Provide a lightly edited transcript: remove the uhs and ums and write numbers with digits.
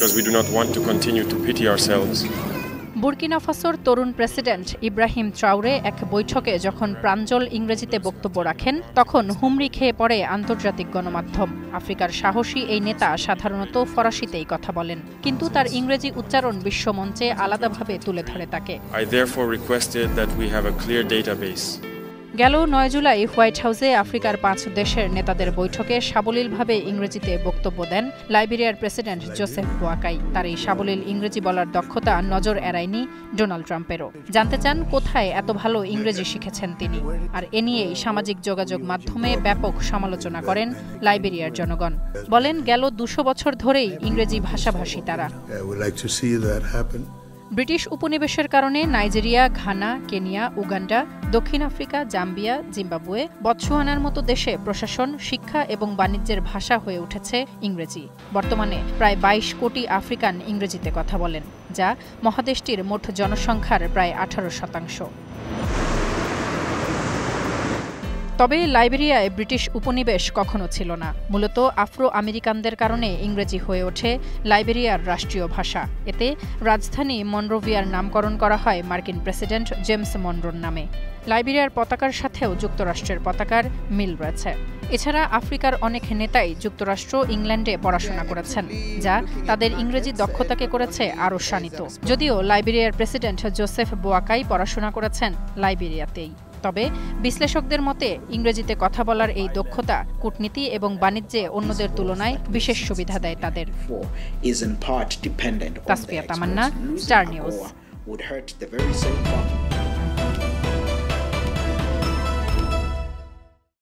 because we do not want to continue to pity ourselves. Burkina ফাসোর তরুণ president Ibrahim Traore এক বৈঠকে যখন প্রাঞ্জল ইংরেজিতে বক্তব্য রাখেন তখন হুমড়ি খেয়ে পড়ে আন্তর্জাতিক গণমাধ্যম। আফ্রিকার সাহসী এই নেতা সাধারণত ফরাসিতেই কথা বলেন, কিন্তু তার ইংরেজি উচ্চারণ বিশ্বমঞ্চে আলাদাভাবে তুলে ধরে তাকে। I therefore requested that we have a clear database. গেল 9 জুলাই হোয়াইট হাউসে আফ্রিকার 5 দেশের নেতাদের বৈঠকে সাবলীলভাবে ইংরেজিতে বক্তব্য দেন লাইবেরিয়ার প্রেসিডেন্ট জোসেফ বোয়াকাই। তার এই সাবলীল ইংরেজি বলার দক্ষতা নজর এড়ায়নি ডোনাল্ড ট্রাম্পেরও। জানতে চান কোথায় এত ভালো ইংরেজি শিখেছেন তিনি, আর এ নিয়েই সামাজিক যোগাযোগ মাধ্যমে ব্যাপক সমালোচনা করেন লাইবেরিয়ার জনগণ। বলেন গেল 200 বছর ধরেই ইংরেজি ভাষাভাষী তারা। ব্রিটিশ উপনিবেশের কারণে নাইজেরিয়া, ঘানা, কেনিয়া, উগান্ডা, দক্ষিণ আফ্রিকা, জাম্বিয়া, জিম্বাবুয়ে, বতসোয়ানার মতো দেশে প্রশাসন, শিক্ষা এবং বাণিজ্যের ভাষা হয়ে উঠেছে ইংরেজি। বর্তমানে প্রায় 22 কোটি আফ্রিকান ইংরেজিতে কথা বলেন, যা মহাদেশটির মোট জনসংখ্যার প্রায় 18%। তবে লাইবেরিয়ায় ব্রিটিশ উপনিবেশ কখনো ছিল না। মূলত আফ্রো আমেরিকানদের কারণে ইংরেজি হয়ে ওঠে লাইবেরিয়ার রাষ্ট্রীয় ভাষা। এতে রাজধানী মনরোভিয়ার নামকরণ করা হয় মার্কিন প্রেসিডেন্ট জেমস মনরোর নামে। লাইবেরিয়ার পতাকার সাথেও যুক্তরাষ্ট্রের পতাকার মিল রয়েছে। এছাড়া আফ্রিকার অনেক নেতাই যুক্তরাষ্ট্র, ইংল্যান্ডে পড়াশোনা করেছেন, যা তাদের ইংরেজি দক্ষতাকে করেছে আরও শানিত। যদিও লাইবেরিয়ার প্রেসিডেন্ট জোসেফ বোয়াকাই পড়াশোনা করেছেন লাইবেরিয়াতেই। তবে বিশ্লেষকদের মতে ইংরেজিতে কথা বলার এই দক্ষতা কূটনীতি এবং বাণিজ্যে অন্যদের তুলনায় বিশেষ সুবিধা দেয় তাদের। তাসফিয়া তামান্না, স্টার নিউজ।